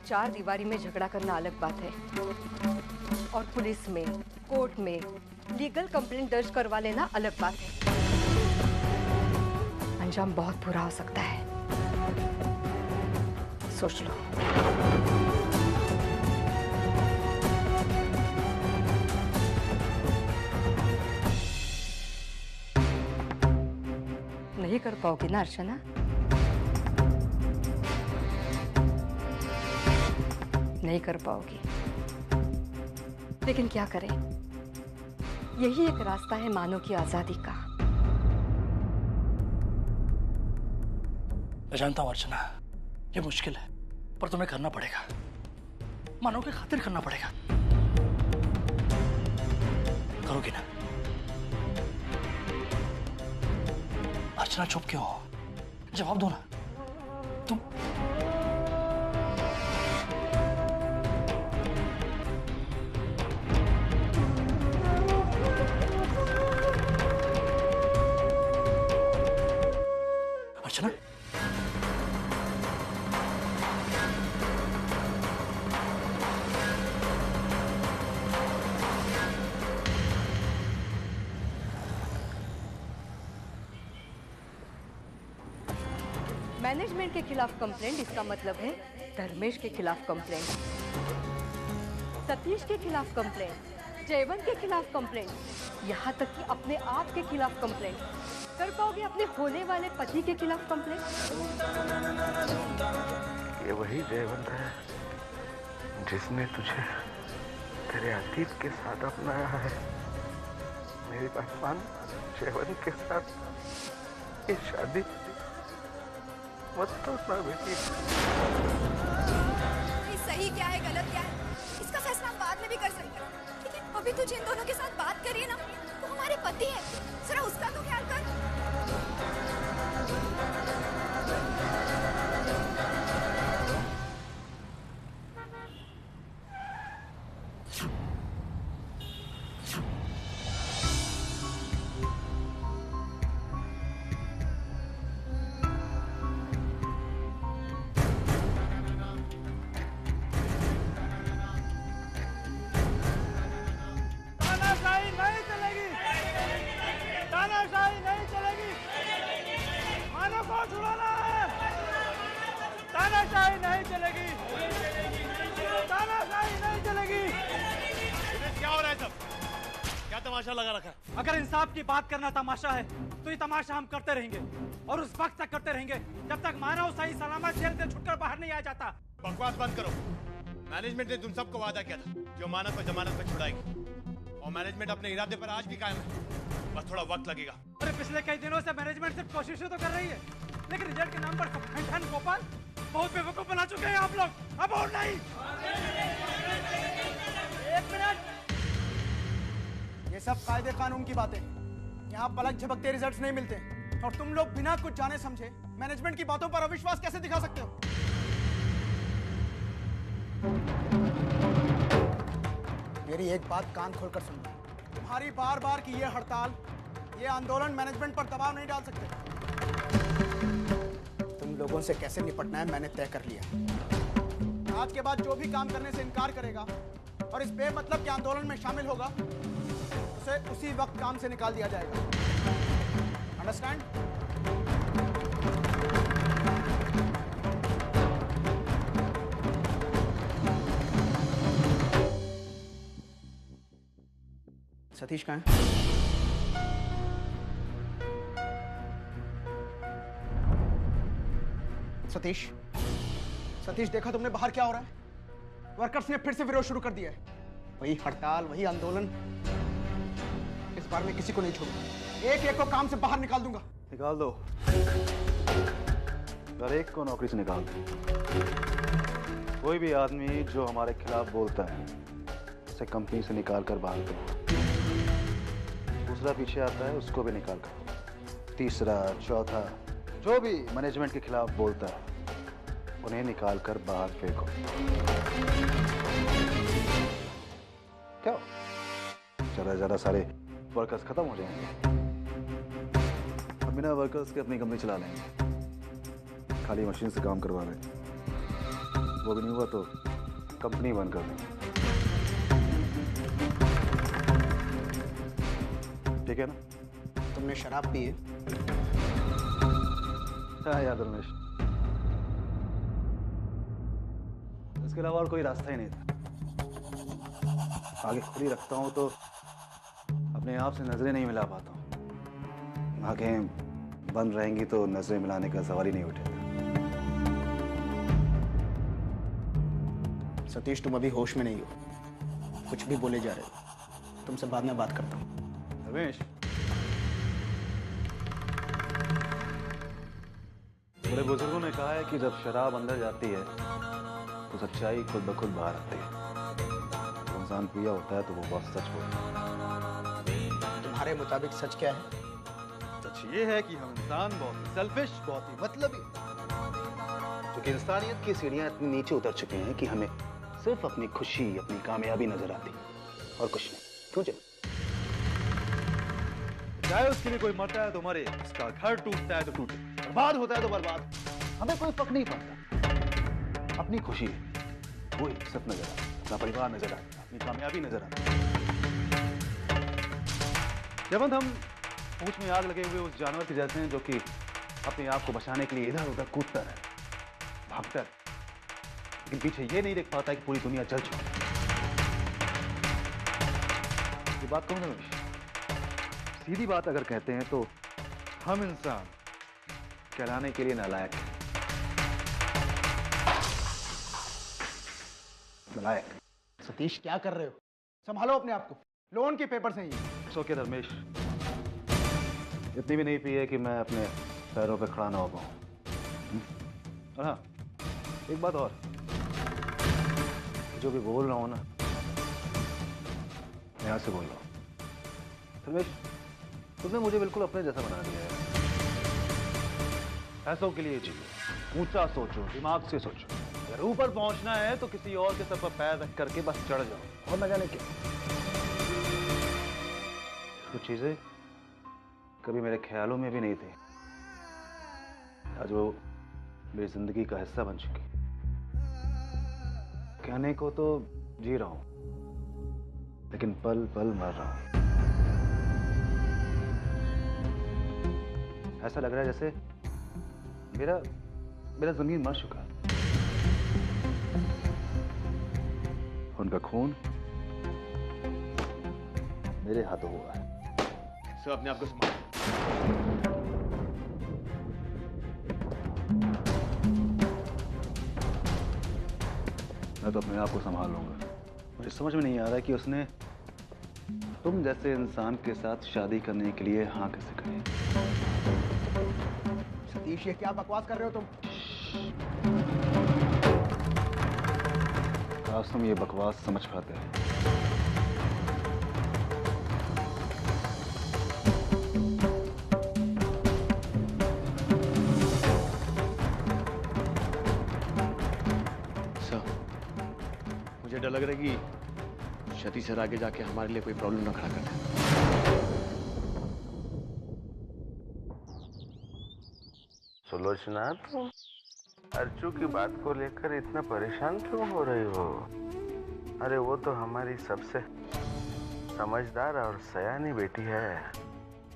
चार दीवारी में झगड़ा करना अलग बात है और पुलिस में, कोर्ट में लीगल कंप्लेंट दर्ज करवा लेना अलग बात है। अंजाम बहुत बुरा हो सकता है, सोच लो। नहीं कर पाओगी ना अर्चना? नहीं कर पाओगी, लेकिन क्या करें, यही एक रास्ता है मानव की आजादी का। मैं जानता हूं अर्चना, ये मुश्किल है, पर तुम्हें करना पड़ेगा। मानव की खातिर करना पड़ेगा। करोगी ना? अर्चना चुप क्यों हो? जवाब दो ना। तुम अर्चना, मैनेजमेंट के खिलाफ कंप्लेंट, इसका मतलब है धर्मेश के खिलाफ कंप्लेंट, सतीश के खिलाफ कंप्लेंट, जयवंत के खिलाफ कंप्लेंट, यहाँ तक कि अपने आप के खिलाफ कंप्लेंट। कर पाओगे अपने होने वाले पति के खिलाफ कंप्लेंट? ये वही जयवंत है जिसने तुझे तेरे अतीत के साथ अपनाया है। मेरी बात मान, जयवंत के साथ ये शादी मत तोड़ना बेटी। सही क्या है, गलत क्या है, इसका फैसला हम बाद में भी कर सकते हैं, लेकिन अभी तू जिन दोनों के साथ बात करिए ना, वो हमारे पति है, जरा उसका तो ख्याल कर। तमाशा लगा रखा है। अगर इंसाफ की बात करना तमाशा है तो ये तमाशा हम करते रहेंगे और उस वक्त तक करते रहेंगे जब तक मानव सही सलामत जेल से छुटकर बाहर नहीं आ जाता। बकवास बंद करो। मैनेजमेंट ने तुम सबको वादा किया था जो मानव को जमानत पर छुड़ाएगी, और मैनेजमेंट अपने इरादे पर आज भी कायम है, बस थोड़ा वक्त लगेगा। अरे पिछले कई दिनों से मैनेजमेंट सिर्फ कोशिशें तो कर रही है, लेकिन रिजल्ट के नाम पर गोपाल बहुत बेवकूफ बना चुके हैं आप लोग। अब और नहीं। एक मिनट, ये सब कायदे कानून की बातें, यहाँ पलक झपकते रिजल्ट्स नहीं मिलते, और तुम लोग बिना कुछ जाने समझे मैनेजमेंट की बातों पर अविश्वास कैसे दिखा सकते हो? मेरी एक बात कान खोलकर सुनना, तुम्हारी बार बार की ये हड़ताल, ये आंदोलन मैनेजमेंट पर दबाव नहीं डाल सकते। तुम लोगों से कैसे निपटना है मैंने तय कर लिया। आज के बाद जो भी काम करने से इनकार करेगा और इस बेमतलब के आंदोलन में शामिल होगा, उसे उसी वक्त काम से निकाल दिया जाएगा। अंडरस्टैंड? सतीश कहाँ है? सतीश, सतीश देखा तुमने बाहर क्या हो रहा है? वर्कर्स ने फिर से विरोध शुरू कर दिया है। वही हड़ताल, वही आंदोलन। इस बार मैं किसी को नहीं छोड़ूंगा, एक एक को काम से बाहर निकाल दूंगा। निकाल दो, हर एक को नौकरी से निकाल दो। कोई भी आदमी जो हमारे खिलाफ बोलता है उसे कंपनी से निकाल कर बाहर दो। दूसरा पीछे आता है उसको भी निकाल कर। तीसरा, चौथा, जो भी मैनेजमेंट के खिलाफ बोलता है उन्हें निकाल कर बाहर फेंको। क्या जरा जरा सारे वर्कर्स खत्म हो जाएंगे, अब बिना वर्कर्स के अपनी कंपनी चला लेंगे, खाली मशीन से काम करवा लेंगे। वो भी नहीं हुआ तो कंपनी बंद कर देंगे। ठीक है ना? तुमने शराब पी है? हाँ यार रमेश, इसके अलावा और कोई रास्ता ही नहीं था। आगे खुद ही रखता हूँ तो अपने आप से नजरें नहीं मिला पाता हूँ। आंखें बंद रहेंगी तो नजरें मिलाने का सवाल ही नहीं उठेगा। सतीश, तुम अभी होश में नहीं हो, कुछ भी बोले जा रहे हो। तुमसे बाद में बात करता हूँ। रमेश, बड़े बुजुर्गों ने कहा है कि जब शराब अंदर जाती है तो सच्चाई खुद ब खुद बाहर आती है। जब इंसान पिया होता है तो वो बहुत सच बोलता है। तुम्हारे मुताबिक सच क्या है? सच ये है कि हम इंसान बहुत ही सेल्फिश, बहुत ही मतलबी, क्योंकि इंसानियत की सीढ़ियां इतनी नीचे उतर चुके हैं कि हमें सिर्फ अपनी खुशी, अपनी कामयाबी नजर आती और कुछ नहीं। क्यों चल? चाहे उसके लिए कोई मरता है तो मरे, उसका घर टूटता है तो टूटे, बर्बाद होता है तो बर्बाद, हमें कोई फर्क नहीं पड़ता। अपनी खुशी है वो ही सब नजर आता, अपना परिवार नजर आता, अपनी कामयाबी नजर आती। जब हम पूंछ में आग लगे हुए उस जानवर के जैसे हैं जो कि अपने आप को बचाने के लिए इधर उधर कूदता है, भागता है, लेकिन पीछे ये नहीं देख पाता कि पूरी दुनिया जल चुकी है। ये बात कहूं ना रमेश, सीधी बात अगर कहते हैं तो हम इंसान कहलाने के लिए नालायक हैं। नालायक। सतीश, क्या कर रहे हो? संभालो अपने आप को, लोन के पेपर से ही। सो क्या धर्मेश, इतनी भी नहीं पी है कि मैं अपने पैरों पे खड़ा ना हो पाऊं। और हाँ, एक बात और, जो भी बोल रहा हूं ना, मैं यहाँ से बोल रहा हूं। धर्मेश, तुमने मुझे बिल्कुल अपने जैसा बना दिया है। पैसों के लिए जियो, ऊंचा सोचो, दिमाग से सोचो। अगर ऊपर पहुंचना है तो किसी और के सर पर पैर रख करके बस चढ़ जाओ, और न जाने क्या। कुछ चीजें कभी मेरे ख्यालों में भी नहीं थी, आज वो मेरी जिंदगी का हिस्सा बन चुकी। कहने को तो जी रहा हूं, लेकिन पल पल मर रहा हूं। ऐसा लग रहा है जैसे मेरा जमीन मर चुका है। उनका खून मेरे हाथों हुआ है। सर, अपने आप को संभालो। मैं तो अपने आप को संभाल लूंगा। मुझे समझ में नहीं आ रहा कि उसने तुम जैसे इंसान के साथ शादी करने के लिए हाँ कैसे करी। सतीश, ये क्या बकवास कर रहे हो तुम? आज तुम ये बकवास समझ पाते हैं। सर, मुझे डर लग रहा है कि क्षति सर आगे जाके हमारे लिए कोई प्रॉब्लम ना खड़ा कर दे। सुलोचना, तुम अर्चू की बात को लेकर इतना परेशान क्यों हो रही हो? अरे वो तो हमारी सबसे समझदार और सयानी बेटी है।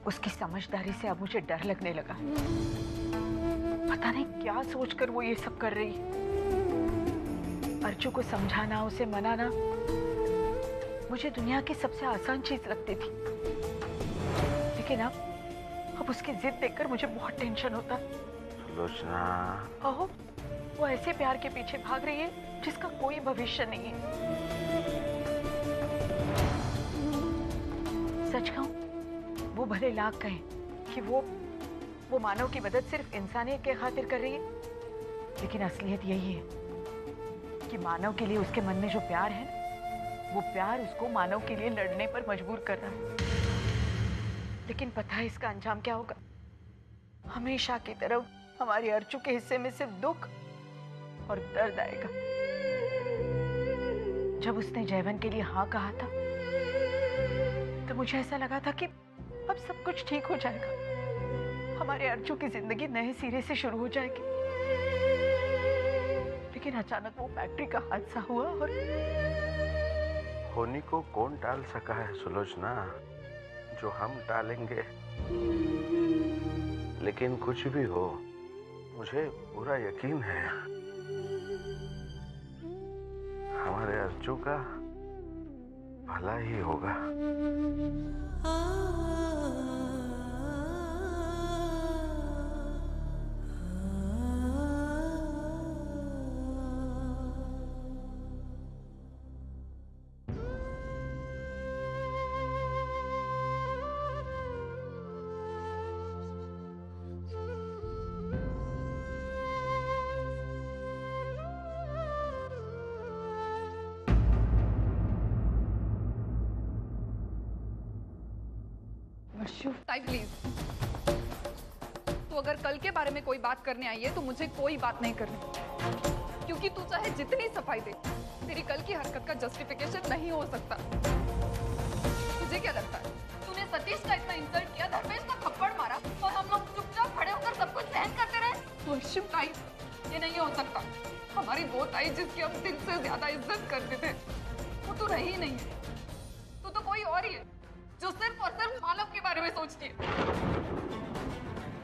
उसकी समझदारी से अब मुझे डर लगने लगा। पता नहीं क्या सोचकर वो ये सब कर रही है। अर्चू को समझाना, उसे मनाना मुझे दुनिया की सबसे आसान चीज लगती थी, लेकिन अब उसकी जिद देखकर मुझे बहुत टेंशन होता है। सुलोचना, ओहो, वो ऐसे प्यार के पीछे भाग रही है जिसका कोई भविष्य नहीं है। सच कहूं, वो भले लाख कहें कि वो मानव की मदद सिर्फ इंसानियत के खातिर कर रही है, लेकिन असलियत यही है कि मानव के लिए उसके मन में जो प्यार है, वो प्यार उसको मानव के लिए लड़ने पर मजबूर कर रहा है। लेकिन पता है इसका अंजाम क्या होगा? हमेशा की तरह हमारी अर्चू के हिस्से में सिर्फ दुख और दर्द आएगा। जब उसने जयवन के लिए हाँ कहा था तो मुझे ऐसा लगा था कि अब सब कुछ ठीक हो जाएगा, हमारे अर्चू की जिंदगी नए सिरे से शुरू हो जाएगी। लेकिन अचानक वो फैक्ट्री का हादसा हुआ और होनी को कौन टाल सका है सुलोचना, जो हम टालेंगे। लेकिन कुछ भी हो, मुझे पूरा यकीन है हमारे अर्जू का भला ही होगा। ताई प्लीज, तू अगर कल के बारे में कोई बात करने आई है तो मुझे कोई बात नहीं करनी, क्योंकि तू चाहे जितनी सफाई दे, तेरी कल की हरकत का जस्टिफिकेशन नहीं हो सकता। तुझे क्या लगता है तूने सतीश का इतना इंसल्ट किया, धर्मेश का थप्पड़ मारा और हम लोग चुपचाप खड़े होकर सब कुछ सहन करते रहे? वर्षिप ताई, ये नहीं हो सकता। हमारी वो ताई जिसकी हम दिल से ज्यादा इज्जत करते थे, वो तो रही नहीं है। तू तो कोई और ही है जो सिर्फ और सिर्फ मालव के बारे में सोचती है।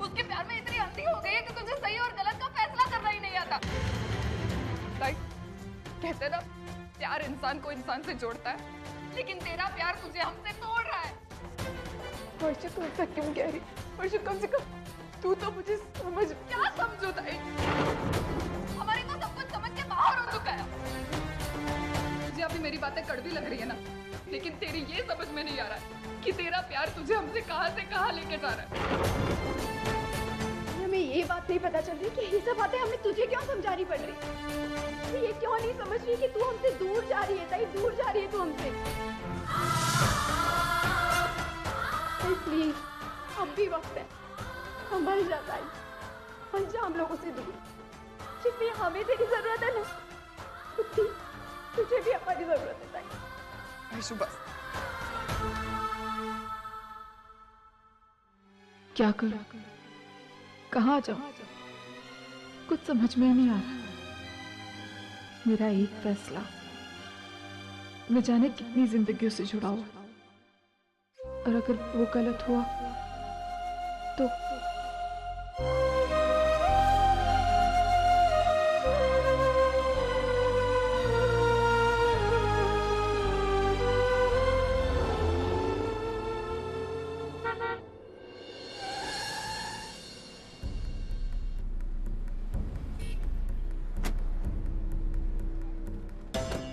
उसके प्यार में इतनी अंधी हो गई है कि तुझे सही और गलत का फैसला करना ही नहीं आता। कहते ना, प्यार इंसान को इंसान से जोड़ता है, लेकिन तेरा प्यार तुझे हमसे तोड़ रहा है। वर्षा तू ऐसा क्यों कह रही? वर्षा कम से कम तू तो मुझे समझ। क्या समझो ताई? हमारी तो सब कुछ समझ के बाहर हो चुका है। मुझे अभी मेरी बातें कड़वी लग रही है ना, लेकिन तेरी ये समझ में नहीं आ रहा है कि तेरा प्यार तुझे हमसे कहां से कहां लेके जा रहा है। हमें ये बात नहीं पता चल रही कि ये सब बातें हमें तुझे क्यों समझानी पड़ रही। तू ये क्यों नहीं समझ रही कि तू हमसे दूर जा रही है ताई, दूर जा रही है तू हमसे। प्लीज, अब भी वक्त है, संभल जा ताई, अंजाम लोगों से दूर। जितनी हमें तेरी जरूरत है ना, उतनी तुझे भी हमारी जरूरत है ताई। बस क्या करूं, कहाँ जाऊं, कुछ समझ में नहीं आ रहा। मेरा एक फैसला न जाने कितनी जिंदगियों से जुड़ा हुआ, और अगर वो गलत हुआ तो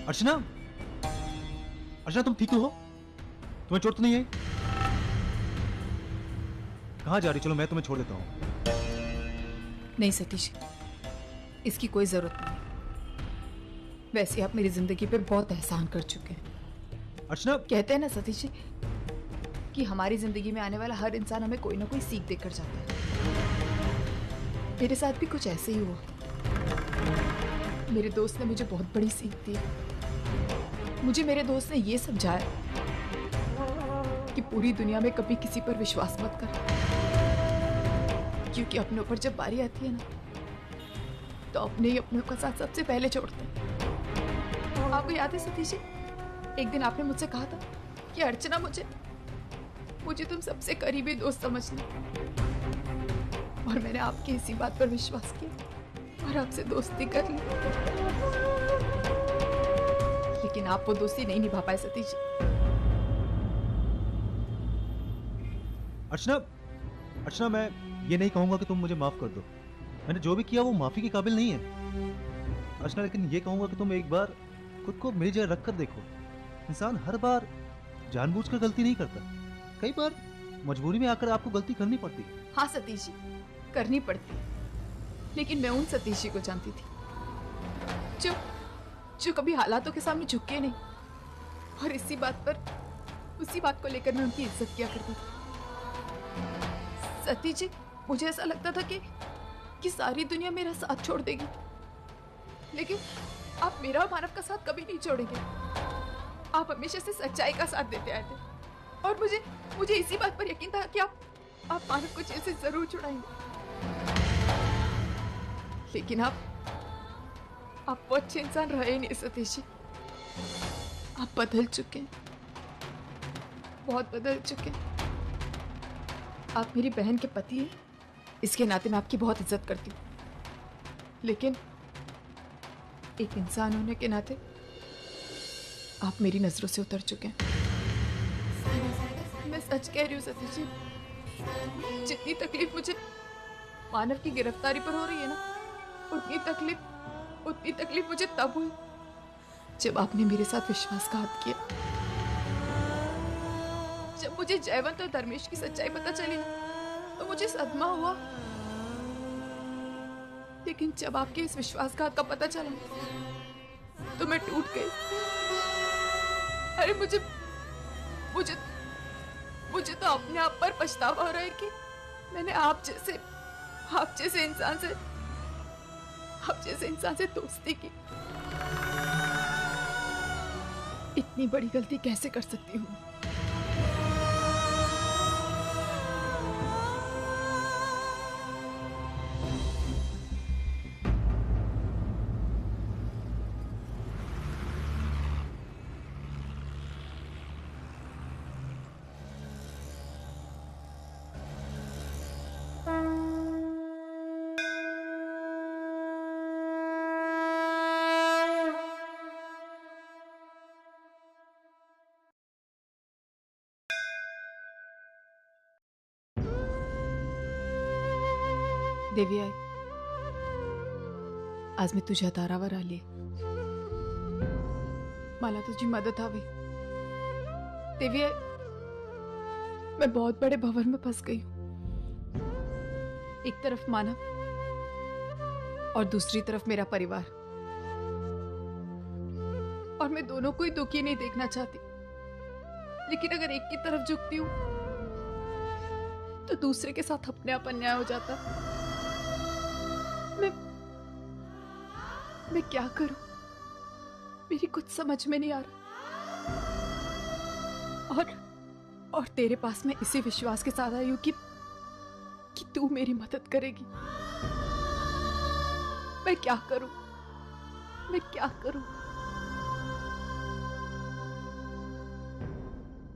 अर्चना, अर्चना तुम ठीक तो हो? तुम्हें चोट तो नहीं है? कहाँ जा रही? चलो मैं तुम्हें छोड़ देता हूँ। नहीं सतीश, इसकी कोई जरूरत नहीं। वैसे आप मेरी जिंदगी पे बहुत एहसान कर चुके हैं। अर्चना, कहते हैं ना सतीश जी कि हमारी जिंदगी में आने वाला हर इंसान हमें कोई ना कोई सीख देकर जाता है। मेरे साथ भी कुछ ऐसे ही हुआ। मेरे दोस्त ने मुझे बहुत बड़ी सीख दी। मुझे मेरे दोस्त ने ये समझाया कि पूरी दुनिया में कभी किसी पर विश्वास मत कर, क्योंकि अपने ऊपर जब बारी आती है ना, तो अपने ही अपनों का साथ सबसे पहले छोड़ते हैं। आपको याद है सतीश जी, एक दिन आपने मुझसे कहा था कि अर्चना, मुझे तुम सबसे करीबी दोस्त समझना, और मैंने आपकी इसी बात पर विश्वास किया और आपसे दोस्ती कर ली। लेकिन आप वो दोस्ती नहीं निभा पाए सतीश जी। अर्चना, मैं ये नहीं कहूंगा कि तुम मुझे माफ कर दो। मैंने जो भी किया वो माफी के काबिल नहीं है अर्चना, लेकिन ये कहूंगा कि तुम एक बार खुद को मेरी जगह रख कर देखो। इंसान हर बार जानबूझकर गलती नहीं करता, कई बार मजबूरी में आकर आपको गलती करनी पड़ती। हाँ सतीश जी, करनी पड़ती, लेकिन मैं उन सतीश जी को जानती थी जो कभी हालातों के सामने झुके नहीं, और उसी बात को लेकर मैं उनकी इज्जत किया करती थी। सतीश जी, मुझे ऐसा लगता था कि सारी दुनिया मेरा साथ छोड़ देगी, लेकिन आप मेरा और मानव का साथ कभी नहीं छोड़ेंगे। आप हमेशा से सच्चाई का साथ देते आए थे, और मुझे इसी बात पर यकीन था कि आप मानव को जेल से जरूर छुड़ाएंगे। लेकिन आप वो अच्छे इंसान रहे नहीं सतीश जी। आप बदल चुके हैं, बहुत बदल चुके हैं। आप मेरी बहन के पति हैं, इसके नाते मैं आपकी बहुत इज्जत करती हूँ, लेकिन एक इंसान होने के नाते आप मेरी नजरों से उतर चुके हैं। मैं सच कह रही हूँ सतीश जी, जितनी तकलीफ मुझे मानव की गिरफ्तारी पर हो रही है ना, उतनी तकलीफ मुझे तब हुई जब आपने मेरे साथ विश्वासघात किया। जब मुझे जयवंत और धर्मेश की सच्चाई पता चली तो मुझे सदमा हुआ, लेकिन जब आपके इस विश्वासघात का पता चला तो मैं टूट गई। अरे मुझे तो अपने आप पर पछतावा हो रहा है कि मैंने आप जैसे इंसान से दोस्ती की। इतनी बड़ी गलती कैसे कर सकती हूँ? देवी आई, आज मी तुझ्या दारावर आली। मला तुझी मदत हवी। देवी आई, मैं बहुत बड़े भंवर में फंस गई हूँ। एक तरफ मानव और दूसरी तरफ मेरा परिवार, और मैं दोनों को ही दुखी नहीं देखना चाहती, लेकिन अगर एक की तरफ झुकती हूँ तो दूसरे के साथ अपने आप अन्याय हो जाता। मैं क्या करूं? मेरी कुछ समझ में नहीं आ रहा। और तेरे पास मैं इसी विश्वास के साथ आई हूं कि तू मेरी मदद करेगी। मैं क्या करूं?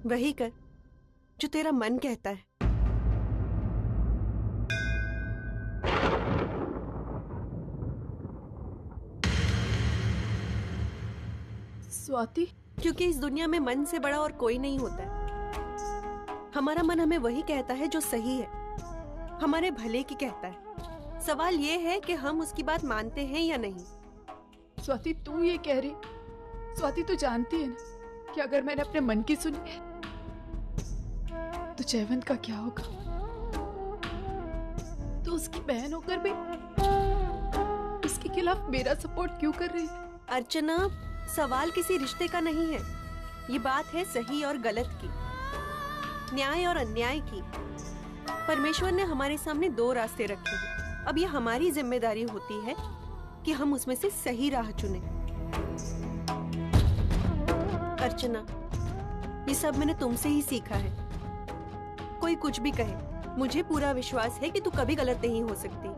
वही कर जो तेरा मन कहता है। स्वाति, क्योंकि इस दुनिया में मन से बड़ा और कोई नहीं होता है। हमारा मन हमें वही कहता है जो सही है, हमारे भले की कहता है। सवाल ये है कि हम उसकी बात मानते हैं या नहीं। स्वाति, तू ये कह रही, स्वाति तू जानती है ना कि अगर मैंने अपने मन की सुनी तो जयवंत का क्या होगा? तो उसकी बहन होकर भी उसके खिलाफ मेरा सपोर्ट क्यों कर रही है? अर्चना, सवाल किसी रिश्ते का नहीं है, ये बात है सही और गलत की, न्याय और अन्याय की। परमेश्वर ने हमारे सामने दो रास्ते रखे हैं। अब ये हमारी जिम्मेदारी होती है कि हम उसमें से सही राह चुनें। अर्चना, ये सब मैंने तुमसे ही सीखा है। कोई कुछ भी कहे, मुझे पूरा विश्वास है कि तू कभी गलत नहीं हो सकती।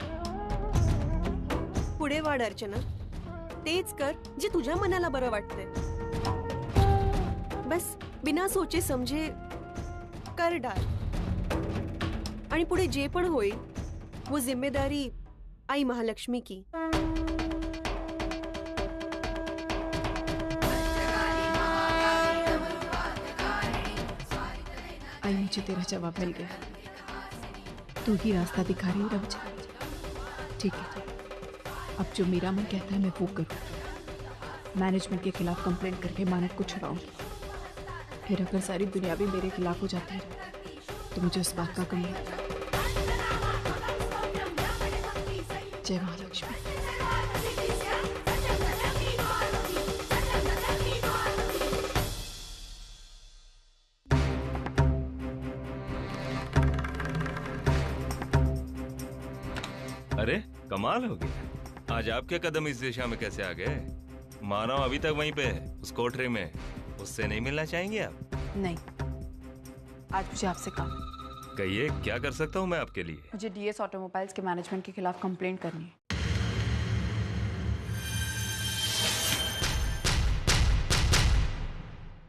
पुढे वाढ अर्चना, तेच कर जे तुझ्या मनाला बरं वाटतंय। बस बिना सोचे समझे कर डाल, आणि पुढे जे पण होईल वो जिम्मेदारी आई महालक्ष्मी की। आई, मुझे तेरा जवाब मिल गया। तू ही रास्ता दिखा रही है मुझे। ठीक है, अब जो मेरा मन कहता है मैं वो करूँ। मैनेजमेंट के खिलाफ कंप्लेंट करके मानव को छुड़ाऊंगी। फिर अगर सारी दुनिया भी मेरे खिलाफ हो जाती है तो मुझे उस बात का गम नहीं। जय महालक्ष्मी। अरे कमाल हो गया, आज आपके कदम इस दिशा में कैसे आ गए? मानव अभी तक वहीं पे है, उस कोठरी में। उससे नहीं मिलना चाहेंगे आप? नहीं, आज मुझे आपसे काम। कहिए, क्या कर सकता हूँ मैं आपके लिए? मुझे डीएस ऑटोमोबाइल्स के मैनेजमेंट के खिलाफ कंप्लेंट करनी है।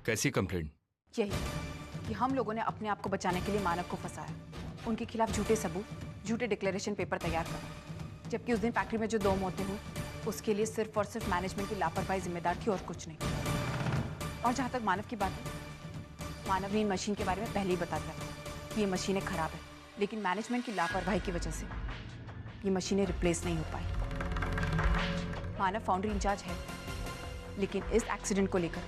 कैसी कंप्लेंट? यही कि हम लोगों ने अपने आप को बचाने के लिए मानव को फंसाया, उनके खिलाफ झूठे सबूत, झूठे डिक्लेरेशन पेपर तैयार करा, जबकि उस दिन फैक्ट्री में जो 2 मौतें हुई उसके लिए सिर्फ और सिर्फ मैनेजमेंट की लापरवाही जिम्मेदार थी और कुछ नहीं। और जहाँ तक मानव की बात है, मानव ने इन मशीन के बारे में पहले ही बता दिया था कि ये मशीनें खराब है, लेकिन मैनेजमेंट की लापरवाही की वजह से ये मशीनें रिप्लेस नहीं हो पाई। मानव फाउंड्री इंचार्ज है, लेकिन इस एक्सीडेंट को लेकर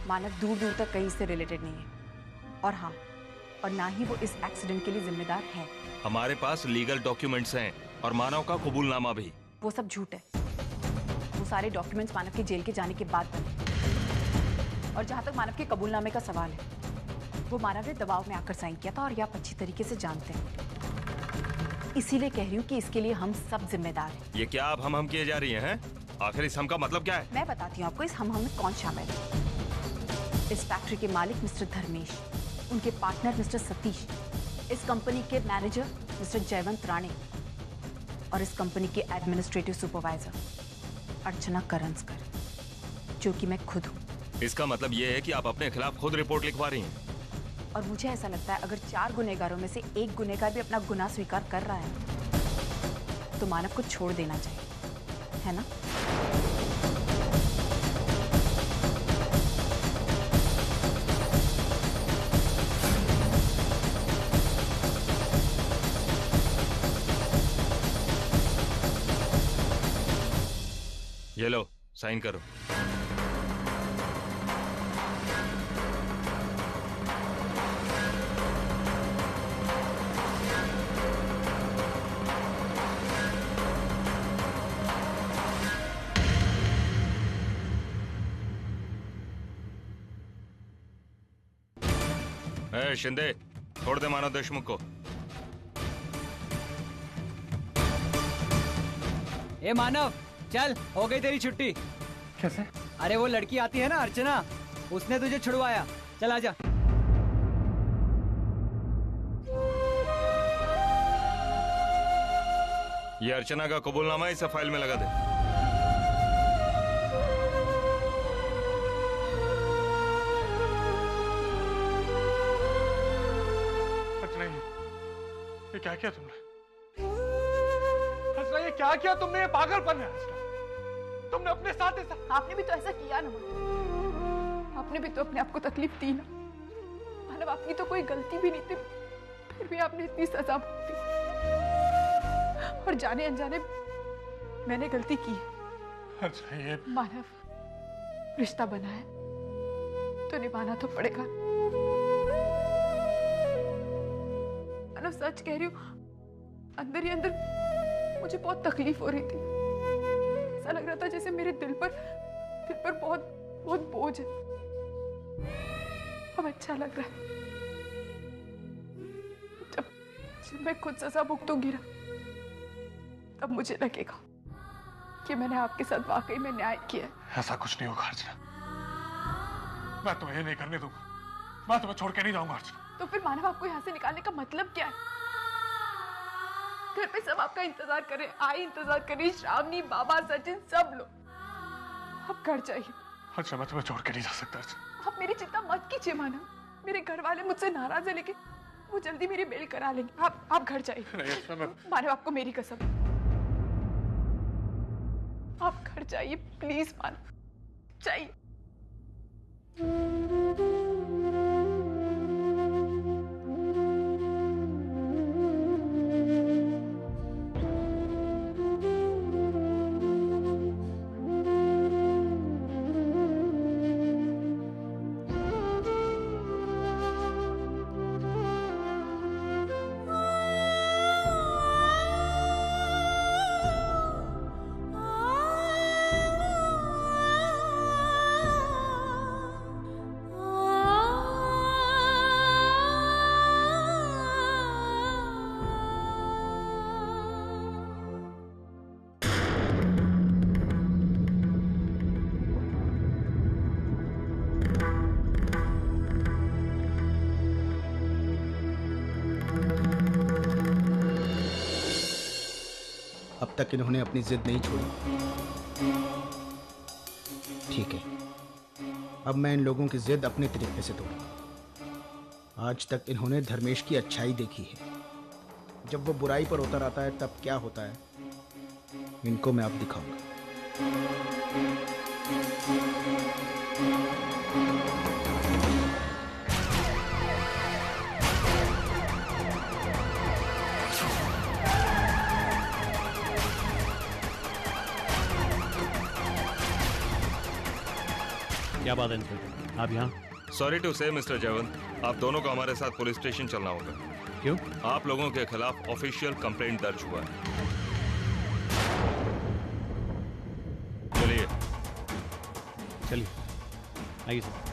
मानव दूर दूर तक कहीं से रिलेटेड नहीं है। और हाँ, और ना ही वो इस एक्सीडेंट के लिए जिम्मेदार है। हमारे पास लीगल डॉक्यूमेंट्स हैं और मानव का कबूलनामा भी। वो सब झूठ है। वो सारे डॉक्यूमेंट्स मानव के जेल के जाने के बाद बने। और जहाँ तक मानव के कबूलनामे का सवाल है, वो मानव ने दबाव में आकर साइन किया था और ये आप अच्छी तरीके से जानते हैं। इसीलिए कह रही हूँ कि इसके लिए हम सब जिम्मेदार हैं। ये क्या आप हम किए जा रही हैं? आखिर इस हम का मतलब क्या है? मैं बताती हूँ आपको इस हम में कौन शामिल है। इस फैक्ट्री के मालिक मिस्टर धर्मेश, उनके पार्टनर मिस्टर सतीश, इस कंपनी के मैनेजर मिस्टर जयवंत राणे और इस कंपनी के एडमिनिस्ट्रेटिव सुपरवाइजर अर्चना करंसकर, जो कि मैं खुद हूँ। इसका मतलब ये है कि आप अपने खिलाफ खुद रिपोर्ट लिखवा रही हैं? और मुझे ऐसा लगता है अगर 4 गुनहगारों में से एक गुनहगार भी अपना गुनाह स्वीकार कर रहा है तो मानव को छोड़ देना चाहिए, है ना? ये लो, साइन करो। शिंदे, छोड़ दे मानव देशमुख को। ए मानव, चल, हो गई तेरी छुट्टी। कैसे? अरे वो लड़की आती है ना अर्चना, उसने तुझे छुड़वाया। चल आजा। ये अर्चना का कबूलनामा इसे फाइल में लगा दे। ये क्या किया तुमने? हंसना, ये क्या किया तुमने? ये पागलपन है हंसना। तुमने अपने साथ ऐसा। आपने भी तो ऐसा किया ना, आपने भी तो अपने आप को तकलीफ दी ना। मानव, आपकी तो कोई गलती भी नहीं थी, फिर भी आपने इतनी सजा भुगती। और जाने अनजाने मैंने गलती की है। अच्छा, ये मानव, रिश्ता बना है तो निभाना तो पड़ेगा। मानव, सच कह रही हूँ, अंदर ही अंदर मुझे बहुत तकलीफ हो रही थी। ऐसा लग रहा था जैसे मेरे दिल पर बहुत बहुत बोझ है। अब अच्छा लग रहा है। जब मैं खुद सजा भुगतूंगी ना, तब मुझे लगेगा कि मैंने आपके साथ वाकई में न्याय किया। ऐसा कुछ नहीं होगा अर्चना, मैं तुम्हें नहीं करने दूंगा। मैं तुम्हें छोड़ के नहीं जाऊंगा अर्चना। तो फिर मानव, आपको यहाँ से निकालने का मतलब क्या है? घर पे सब आपका इंतजार कर रहे हैं, आई इंतजार कर रही, श्रावणी, बाबा, सचिन, सब लोग। अब घर जाइए। अच्छा, मैं तुम्हें छोड़ के नहीं जा सकता अर्चना। आप मेरी चिंता मत कीजिए मानव। मेरे घर वाले मुझसे नाराज है, लेकिन वो जल्दी मेरी बेल करा लेंगे। आप घर जाइए। मानव, आपको मेरी कसम, आप घर जाइए प्लीज मानव, जाइए। अब तक इन्होंने अपनी जिद नहीं छोड़ी। ठीक है, अब मैं इन लोगों की जिद अपने तरीके से तोड़ूंगा। आज तक इन्होंने धर्मेश की अच्छाई देखी है, जब वो बुराई पर उतर आता है तब क्या होता है इनको मैं अब दिखाऊंगा। क्या बात है इंस्पेक्टर, आप यहाँ? सॉरी टू से मिस्टर जयवंत, आप दोनों को हमारे साथ पुलिस स्टेशन चलना होगा। क्यों? आप लोगों के खिलाफ ऑफिशियल कंप्लेंट दर्ज हुआ है। चलिए चलिए, आइए सर।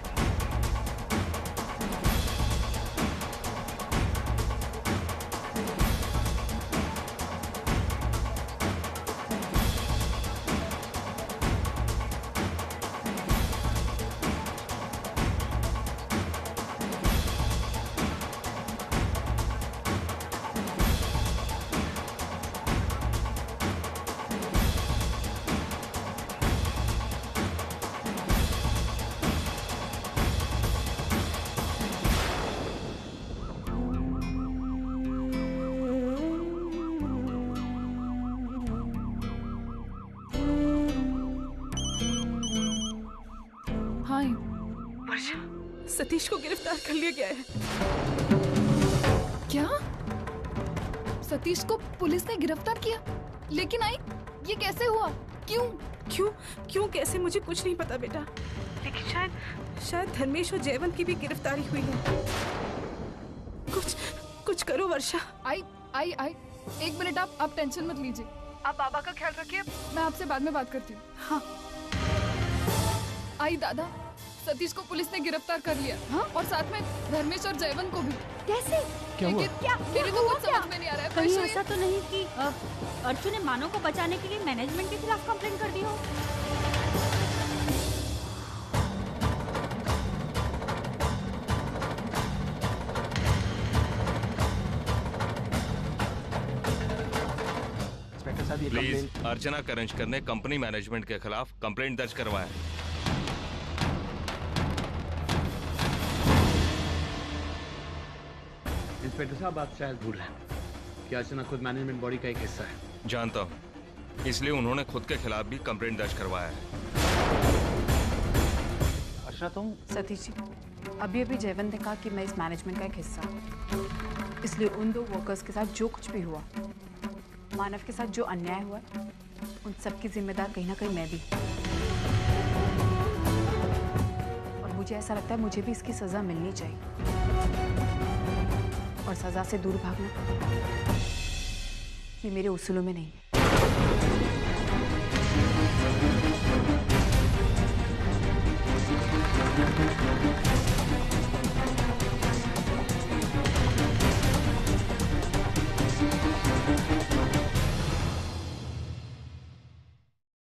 सतीश को गिरफ्तार कर लिया गया है। क्या? सतीश को पुलिस ने गिरफ्तार किया? लेकिन आई, ये कैसे हुआ? क्यों? क्यों क्यों कैसे मुझे कुछ नहीं पता बेटा, लेकिन शायद धर्मेश और जयवंत की भी गिरफ्तारी हुई है। कुछ करो वर्षा। आई, एक मिनट, आप टेंशन मत लीजिए। आप बाबा का ख्याल रखिए, मैं आपसे बाद में बात करती हूँ। हाँ। आई दादा, सतीश को पुलिस ने गिरफ्तार कर लिया। हाँ? और साथ में धर्मेश और जयवंत को भी। कैसे? क्या हुआ? मेरे को कुछ समझ में नहीं आ रहा है। कहीं ऐसा तो नहीं कि अर्चू ने मानव को बचाने के लिए मैनेजमेंट के खिलाफ कंप्लेंट कर दी हो? प्लीज, अर्चना करंजकर ने कंपनी मैनेजमेंट के खिलाफ कंप्लेंट दर्ज करवाया है। इंस्पेक्टर साहब, आप शायद भूल रहे हैं कि अर्चना खुद मैनेजमेंट बॉडी का एक हिस्सा है। जानता हूँ, इसलिए उन्होंने खुद के खिलाफ भी कंप्लेंट दर्ज करवाया है। अर्चना तुम? सतीश जी, अभी जयवंत ने कहा कि मैं इस मैनेजमेंट का एक हिस्सा हूँ, इसलिए उन दो वर्कर्स के साथ जो कुछ भी हुआ, मानव के साथ जो अन्याय हुआ, उन सब की जिम्मेदार कहीं ना कहीं मैं भी। और मुझे ऐसा लगता है मुझे भी इसकी सजा मिलनी चाहिए। और सजा से दूर भागना ये मेरे उसूलों में नहीं है।